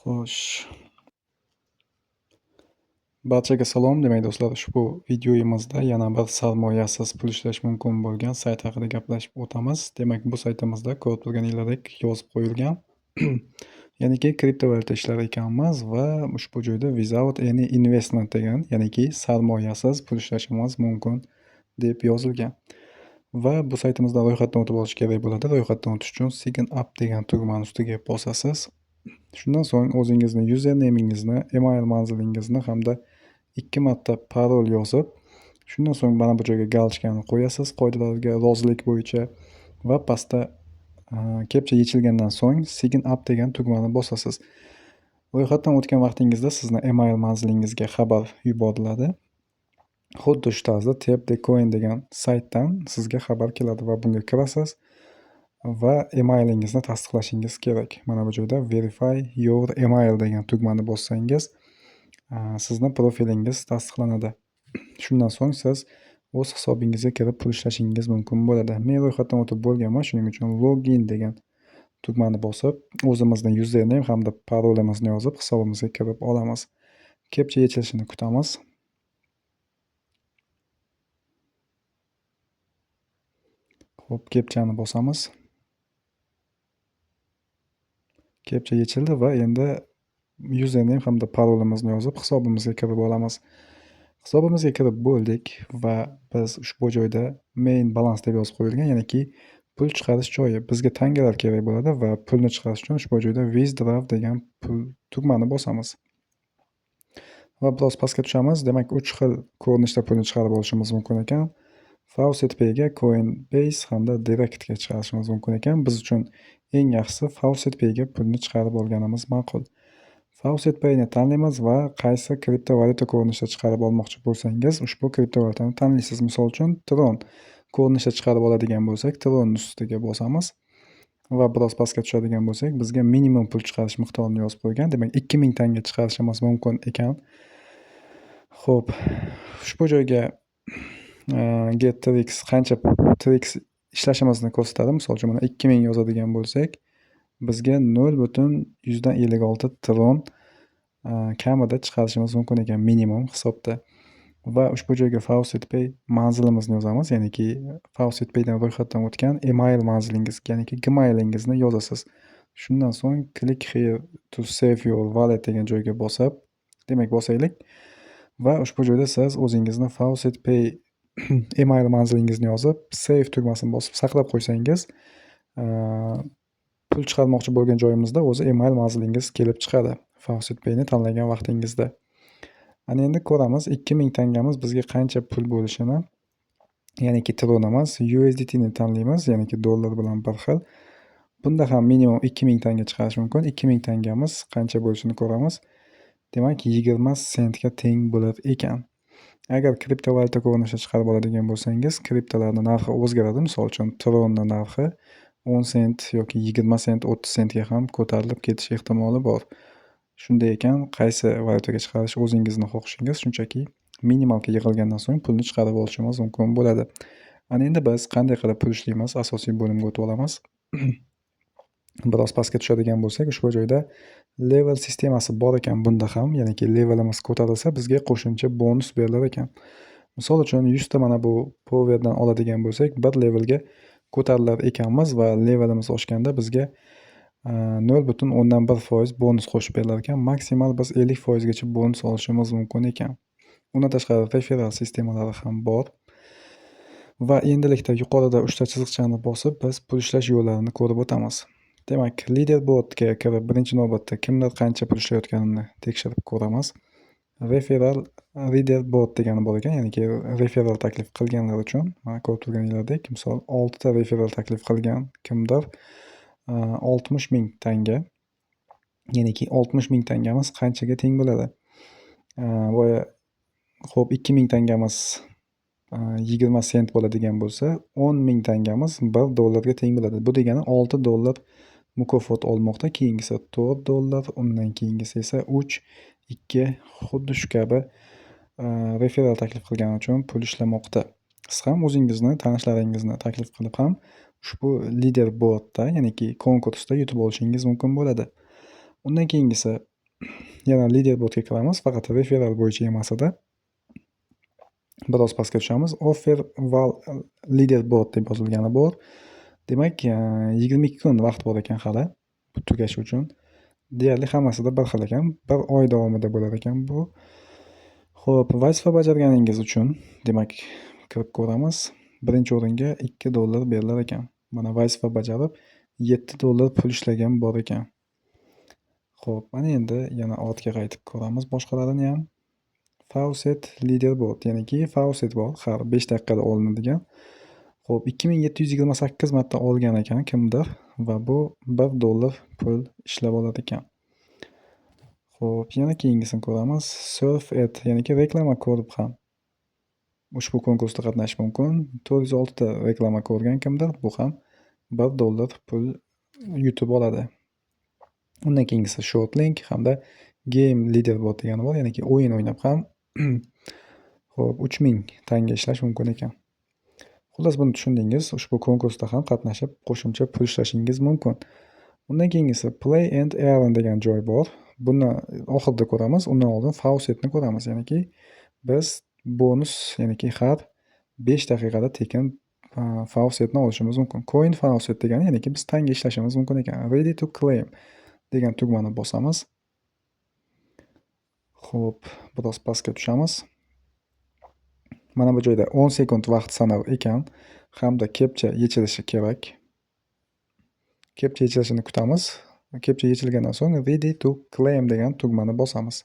Xo'sh, barchaga salom. Demak do'stlar, ushbu videoyimizda yana bir sarmoyasiz pul ishlash mumkin bo'lgan sayt haqida gaplashib o'tamiz. Demak, bu saytimizda ko'rib turganingizdek yozib qo'yilgan. Ya'niki kriptovalyuta ishlar ekanmiz va ushbu joyda without any investment degan, ya'niki sarmoyasiz pul ishlashimiz mumkin deb yozilgan. Va bu saytimizda ro'yxatdan o'tib olish kerak bo'ladi. Ro'yxatdan o'tish uchun sign up degan tugmani ustiga bosasiz. Shundan so'ng o'zingizni usernamingizni, email manzilingizni hamda 2 marta parol yozib, shundan so'ng mana bu joyga galочкani qo'yasiz qoidalarga rozilik bo'yicha va pastda kepcha yechilgandan so'ng sign up degan tugmani bosasiz. Ro'yxatdan o'tgan vaqtingizda sizni email manzilingizga xabar yuboriladi. Xuddi shu tarzda Tap-the-Coin degan saytdan sizga xabar keladi va bunga kirasiz va emailingizni tasdiqlashingiz kerak. Mana bu joyda verify your email degan tugmani bossangiz, sizni profilingiz tasdiqlanadi. Shundan so'ng siz o'z hisobingizga kirib pul ishlashingiz mumkin bo'ladi. Men ro'yxatdan o'tib bo'lganman, shuning uchun login degan tugmani bosib, o'zimizni username hamda parolimizni yozib hisobimizga kirib olamiz. Kepcha yechilishini kutamiz. Xo'p, kepchani bosamiz. Kepcha yechildi va endi username hamda parolimizni yozib hisobimizga kirib olamiz. Hisobimizga kirib bo'ldik va biz ushbu joyda main balance deb yozib qo'yilgan, ya'niki pul chiqarish joyi. Bizga tangalar kerak bo'ladi va pulni chiqarish uchun ushbu joyda withdraw degan pul tugmani bosamiz. Va biroz pastga tushamiz. Demak, 3 xil ko'rinishda pulni chiqarib olishimiz mumkin ekan. Faucet Pay'ga, Coinbase hamda Direct'ga chiqarishimiz mumkin ekan. Biz uchun eng yaxshisi Faucet Pay'ga pulni chiqarib olganimiz ma'qul. Faucet Pay'ni tanlaymiz va qaysi kriptovalyuta ko'rinishida chiqarib olmoqchi bo'lsangiz, ushbu kriptovalyutani tanlaysiz. Misol uchun Tron ko'rinishida chiqarib oladigan bo'lsak, Tron ustiga bosamiz va biroz pastga tushadigan bo'lsak, bizga minimum pul chiqarish miqdorini yozib qo'ygan. Demak, 2000 tanga chiqarishimiz mumkin ekan. Xo'p, ushbu joyga GetTrix qancha Trix ishlashimizni ko'rsatadi. Misol uchun mana 2000 yozadigan bo'lsak, bizga 0.56 Tron kamida chiqarishimiz mumkin ekan minimum hisobda. Va ushbu joyga Faucet Pay manzilimizni yozamiz, ya'niki Faucet Pay'dan ro'yxatdan o'tgan email manzilingiz, ya'niki gmailingizni yozasiz. Shundan so'ng click here to save your wallet degan joyga bosib, demak bosaylik va ushbu joyda siz o'zingizni Faucet Pay email manzilingizni yozib, save tugmasini bosib saqlab qo'ysangiz, pul chiqarmoqchi bo'lgan joyimizda o'zi email manzilingiz kelib chiqadi Faucet Pay'ni tanlagan vaqtingizda. Ana endi ko'ramiz 2000 tangamiz bizga qancha pul bo'lishini, ya'niki Tron emas, USDT ni tanlaymiz, ya'niki dollar bilan bir xil. Bunda ham minimum 2000 tanga chiqarish mumkin. 2000 tangamiz qancha bo'lishini ko'ramiz. Demak, 20 sentga teng bo'lar ekan. Agar kriptovalyuta ko'rinishida chiqarib oladigan bo'lsangiz, kriptolarning narxi o'zgaradi. Misol uchun Tronning narxi 10 sent yoki 20 sent, 30 sentga ham ko'tarilib ketish ehtimoli bor. Shunday ekan, qaysi valyutaga chiqarish o'zingizning xohishingiz, shunchaki minimalga yig'ilgandan so'ng pulni chiqarib olishimiz mumkin bo'ladi. Ana endi biz qanday qilib pul ishlaymiz, asosiy bo'limga o'tib olamiz. Biroz pastga tushadigan bo'lsak, ushbu joyda level sistemasi bor ekan bunda ham, ya'niki levelimiz ko'tarilsa bizga qo'shimcha bonus berilar ekan. Misol uchun 100 ta mana bu powerdan oladigan bo'lsak, bir levelga ko'tarilar ekanmiz va levelimiz oshganda bizga 0.1% bonus qo'shib berilar ekan. Maksimal biz 50% gacha bonus olishimiz mumkin ekan. Undan tashqari referral sistemalari ham bor. Va endilikda yuqorida 3 ta chiziqchani bosib, biz pul ishlash yo'llarini ko'rib o'tamiz. Demak, leaderboardga kirib birinchi navbatda kimlar qancha pul ishlayotganini tekshirib ko'ramiz. Referral leaderboard degani bor ekan, ya'niki referral taklif qilganlar uchun. Mana ko'rib turganingizdek, misol 6 ta referral taklif qilgan kimdir 60.000 tanga, ya'niki 60.000 tangamiz qanchaga teng bo'ladi? Boya xo'p 2000 tangamiz 20 sent bo'ladigan bo'lsa, 10.000 tangamiz 1 dollarga teng bo'ladi. Bu degani 6 dollar mukofot olmoqda, keyingisi 4 dollar, undan keyingisi esa 3, 2 xuddi shu kabi referral taklif qilgani uchun pul ishlamoqda. Siz ham o'zingizni, tanishlaringizni taklif qilib ham ushbu leaderboardda, ya'niki konkursda yutib olishingiz mumkin bo'ladi. Undan keyingisi yana leaderboardga kiramiz, faqat referral bo'yicha emas edi. Biroz pastga tushamiz. Offer val leaderboard deb yozilgani bor. Demak, 22 kun vaqt bor ekan hali bu tugashi uchun. Deyarli hammasida bir xil ekan. 1 oy davomida bo'lar ekan bu. Xo'p, vazifa bajarganingiz uchun, demak, kirib ko'ramiz. Birinchi o'ringa $2 berilar ekan. Mana vazifa bajarib, $7 pul ishlagan bor ekan. Xo'p, mana endi yana ortga qaytib ko'ramiz boshqalarini ham. Faucet leaderboard, ya'niki Faucet bor, har 5 daqiqada olinadigan. Xo'p, 2728 marta olgan ekan kimdir va bu $1 pul ishlab olar ekan. Xo'p, yana keyingisini ko'ramiz. Surf Ad, ya'niki reklama ko'rib ham ushbu konkursda qatnashish mumkin. 406 ta reklama ko'rgan kimdir, bu ham $1 pul yutib oladi. Undan keyingisi Short Link hamda Game Leaderboard degani bor, ya'niki o'yin o'ynab ham xo'p, 3000 tanga ishlash mumkin ekan. Xullas, buni tushundingiz. Ushbu konkursda ham qatnashib, qo'shimcha pul ishlashingiz mumkin. Undan keyingisi Play and Earn degan joy bor. Buni oxirida ko'ramiz. Undan oldin Faucetni ko'ramiz. Ya'niki biz bonus, ya'niki har 5 daqiqada tekin Faucetni olishimiz mumkin. Coin Faucet degani, ya'niki biz tanga ishlashimiz mumkin ekan. Ready to claim degan tugmani bosamiz. Xo'p, biroz pastga tushamiz. Mana bu joyda 10 sekund vaqt sanar ekan hamda kepcha yechilishi kerak. Kepcha yechilishini kutamiz. Kepcha yechilgandan so'ng ready to claim degan tugmani bosamiz.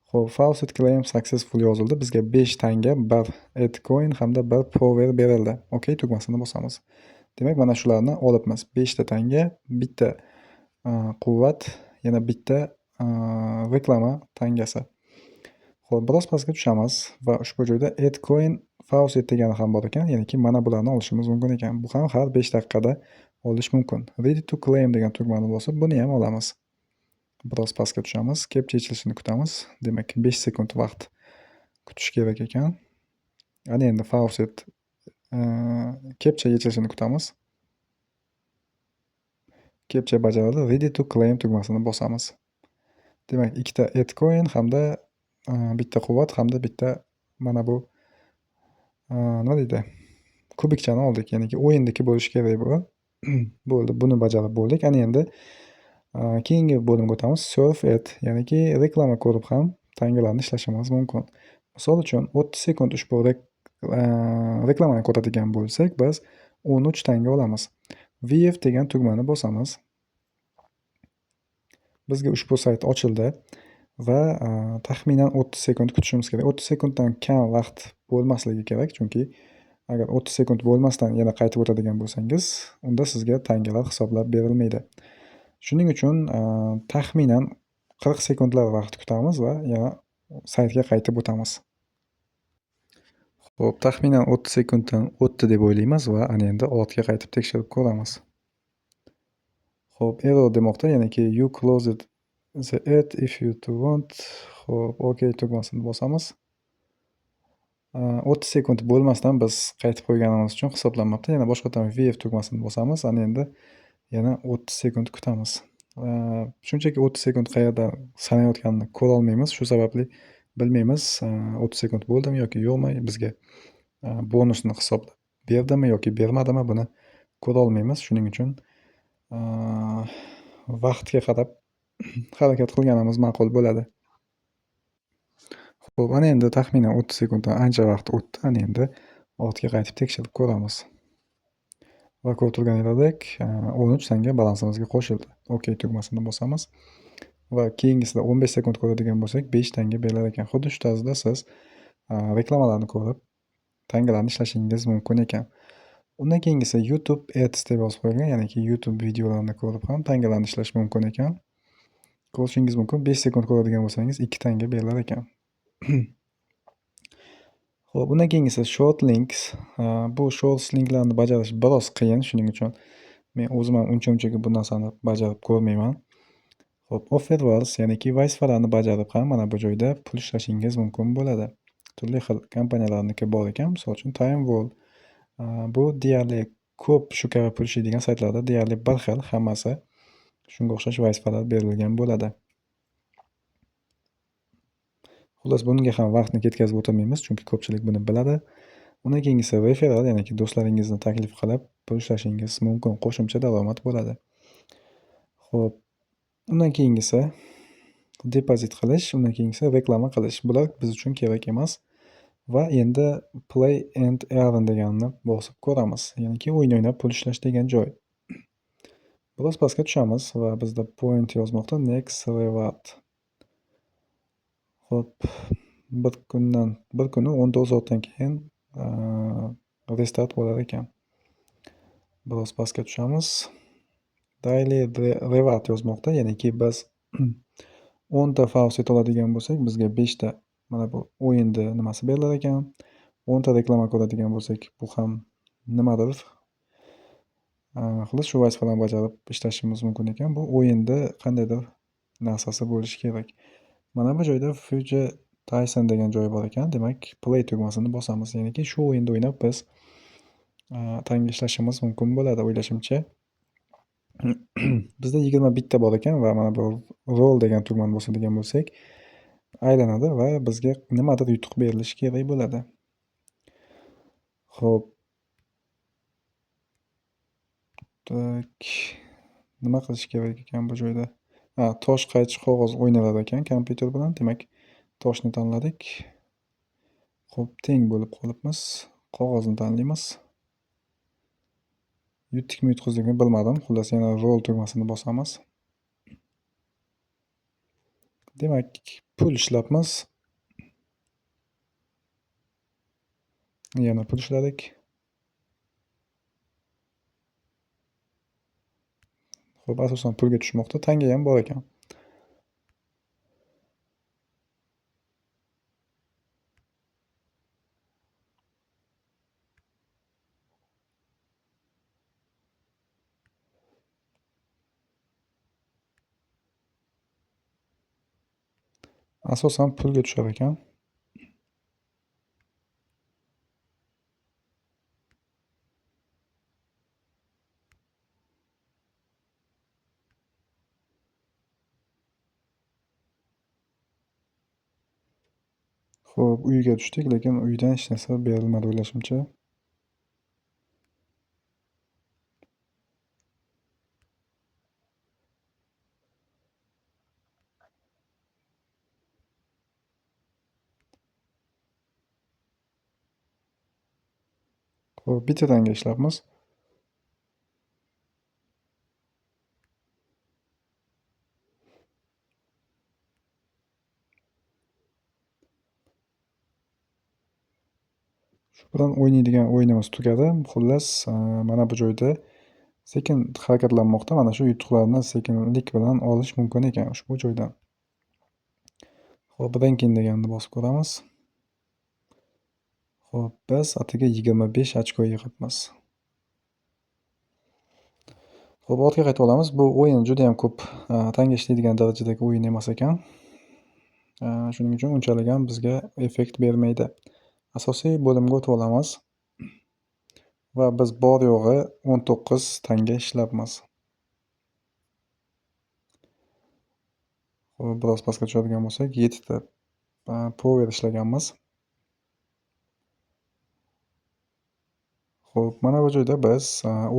Xo'p, Faucet claim successful yozildi. Bizga 5 tanga, 1 Adcoin hamda 1 Power berildi. OK tugmasini bosamiz. Demak, mana shularni olibmiz. 5 ta tanga, bitta quvvat, yana bitta reklama tangasi. Xo'p, biroz pastga tushamiz va ushbu joyda Adcoin Faucet degani ham bor ekan, ya'niki mana bularni olishimiz mumkin ekan. Bu ham har 5 daqiqada olish mumkin. Ready to claim degan tugmani bosib, buni ham olamiz. Biroz pastga tushamiz, kepcha yechilishini kutamiz. Demak, 5 sekund vaqt kutish kerak ekan. Ana endi Faucet kepcha yechilishini kutamiz. Kepcha bajarildi. Ready to claim tugmasini bosamiz. Demak, ikkita Adcoin hamda bitta quvvat hamda bitta mana bu nima deydi? Kubikchani oldik. Ya'niki o'yindagi bo'lishi kerak bu. Bo'ldi, buni bajarib bo'ldik. Ana endi keyingi bo'limga o'tamiz. Surf Ad, ya'niki reklama ko'rib ham tangalarni ishlashimiz mumkin. Misol uchun 30 sekund ushbu reklamani ko'radigan bo'lsak, biz 13 tanga olamiz. VF degan tugmani bosamiz. Bizga ushbu sayt ochildi va taxminan 30 sekund kutishimiz kerak. 30 sekunddan kam vaqt bo'lmasligi kerak, chunki agar 30 sekund bo'lmasdan yana qaytib o'tadigan bo'lsangiz, unda sizga tangalar hisoblab berilmaydi. Shuning uchun taxminan 40 sekundlar vaqt kutamiz va yana saytga qaytib o'tamiz. Xo'p, taxminan 30 sekunddan o'tdi deb o'ylaymiz va ana endi ortga qaytib tekshirib ko'ramiz. Xo'p, error demoqda, ya'niki you closed the ad if you want. Xo'p, OK tugmasini bosamiz. 30 sekund bo'lmasdan biz qaytib qo'yganimiz uchun hisoblanmabdi. Yana boshqatdan VF tugmasini bosamiz. Ana endi yana 30 sekund kutamiz. Shunchaki 30 sekund qayerdan sanayotganini ko'ra olmaymiz. Shu sababli bilmaymiz 30 sekund bo'ldimi yoki yo'qmi, bizga bonusni hisoblab berdimi yoki bermadimi, buni ko'ra olmaymiz. Shuning uchun vaqtga qarab harakat qilganimiz ma'qul bo'ladi. Xo'p, ana endi taxminan 30 sekunddan ancha vaqt o'tdi. Ana endi ortga qaytib tekshirib ko'ramiz. Va ko'rib turganingizdek 13 tanga balansimizga qo'shildi. OK tugmasini bosamiz va keyingisida 15 sekund ko'radigan bo'lsak 5 tanga berilar ekan. Xuddi shu tarzda siz reklamalarni ko'rib tangalarni ishlashingiz mumkin ekan. Undan keyingisi YouTube Ads deb yozib qo'yilgan, ya'niki YouTube videolarini ko'rib ham tangalarni ishlash mumkin ekan. Ko'rishingiz mumkin. 5 sekund ko'radigan bo'lsangiz 2 tanga berilar ekan. Xo'p, undan keyingisi Short Links. Bu Short linklarni bajarish biroz qiyin, shuning uchun men o'zim ham uncha-munchaga bu narsani bajarib ko'rmayman. Xo'p, Offer Wars, ya'niki vazifalarni bajarib ham mana bu joyda pul ishlashingiz mumkin bo'ladi. Turli xil kompaniyalarniki bor ekan, misol uchun Time Wall. Bu deyarli ko'p shu kabi pul ishlaydigan saytlarda deyarli bir xil hammasi. Shunga o'xshash vazifalar berilgan bo'ladi. Xullas, bunga ham vaqtni ketkazib o'tirmaymiz, chunki ko'pchilik buni biladi. Undan keyingisi referral, ya'niki do'stlaringizni taklif qilib pul ishlashingiz mumkin, qo'shimcha daromad bo'ladi. Xo'p, undan keyingisi depozit qilish, undan keyingisi reklama qilish. Bular biz uchun kerak emas va endi play and earn deganni bosib ko'ramiz. Ya'niki o'yin o'ynab pul ishlash degan joy. Biroz pastga tushamiz va bizda point yozmoqda next reward. Xo'p, bir kuni 19 soatdan keyin restart bo'lar ekan. Biroz pastga tushamiz. Daily reward yozmoqda, ya'niki biz 10 ta faucet oladigan bo'lsak, bizga 5 ta mana bu o'yinni nimasi berilar ekan. 10 ta reklama ko'radigan bo'lsak, bu ham nimadir. Xullas, shu vazifalarni bajarib ishlashimiz mumkin ekan. Bu o'yinda qandaydir narsasi bo'lishi kerak. Mana bu joyda Future Tyson degan joyi bor ekan. Demak, play tugmasini bosamiz. Ya'niki shu o'yinda o'ynab biz tanga ishlashimiz mumkin bo'ladi, o'ylashimcha. Bizda 21 ta bor ekan va mana bu roll degan tugmani bosadigan bo'lsak, aylanadi va bizga nimadir yutuq berilishi kerak bo'ladi. Xo'p. Tak. Nima qilish kerak ekan bu joyda? Tosh qaychi qog'oz o'ynalar ekan kompyuter bilan. Demak, toshni tanladik. Xo'p, teng bo'lib qolibmiz. Qog'ozni tanlaymiz. Yutdikmi, yutqizdikmi bilmadim. Xullas, yana roll tugmasini bosamiz. Demak, pul ishlabmiz. Yana pul ishladik. Xo'p, asosan pulga tushmoqda. Tanga ham bor ekan. Asosan pulga tushar ekan. Xo'p, uyga tushdik, lekin uydan hech narsa berilmadi o'ylashimcha. Xo'p, bitta tanga ishlabmiz. Shu bilan o'ynaydigan o'yinimiz tugadi. Xullas, mana bu joyda sekin harakatlanmoqda. Mana shu yutuqlarni sekinlik bilan olish mumkin ekan ushbu joydan. Xo'p, ranking deganni bosib ko'ramiz. Xo'p, biz atigi 25 ochko yig'ibmiz. Xo'p, ortga qaytib olamiz. Bu o'yin juda ham ko'p tanga ishlaydigan darajadagi o'yin emas ekan. Shuning uchun unchalik ham bizga effekt bermaydi. Asosiy bo'limga o'tib olamiz va biz bor yo'g'i 19 tanga ishlabmiz. Xo'p, biroz pastga tushadigan bo'lsak, 7 ta power ishlaganmiz. Xo'p, mana bu joyda biz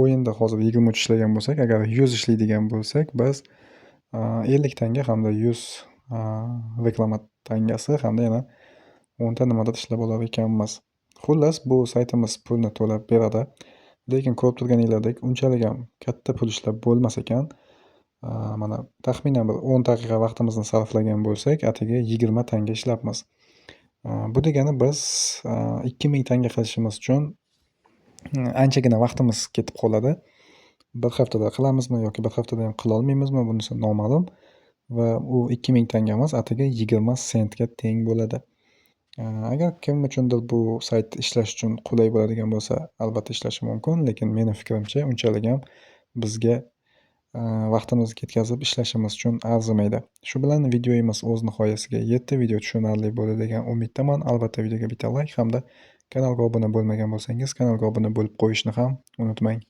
o'yinda hozir 23 ishlagan bo'lsak, agar 100 ishlaydigan bo'lsak, biz 50 tanga hamda 100 reklama tangasi hamda yana 10 ta nimadir ishlab olar ekanmiz. Xullas, bu saytimiz pulni to'lab beradi, lekin ko'rib turganinglardek unchalik ham katta pul ishlab bo'lmas ekan. Mana taxminan bir 10 daqiqa vaqtimizni sarflagan bo'lsak, atigi 20 tanga ishlabmiz. Bu degani biz 2000 tanga qilishimiz uchun anchagina vaqtimiz ketib qoladi. Bir haftada qilamizmi yoki bir haftada ham qila olmaymizmi, bunisi noma'lum. Va u 2000 tangamiz atigi 20 sentga teng bo'ladi. Agar kim uchundir bu sayt ishlash uchun qulay bo'ladigan bo'lsa, albatta ishlashi mumkin, lekin mening fikrimcha unchalik ham bizga vaqtimizni ketkazib ishlashimiz uchun arzimaydi. Shu bilan videomiz o'z nihoyasiga yetdi. Video tushunarli bo'ldi degan umiddaman. Albatta videoga bitta like hamda kanalga obuna bo'lmagan bo'lsangiz, kanalga obuna bo'lib qo'yishni ham unutmang.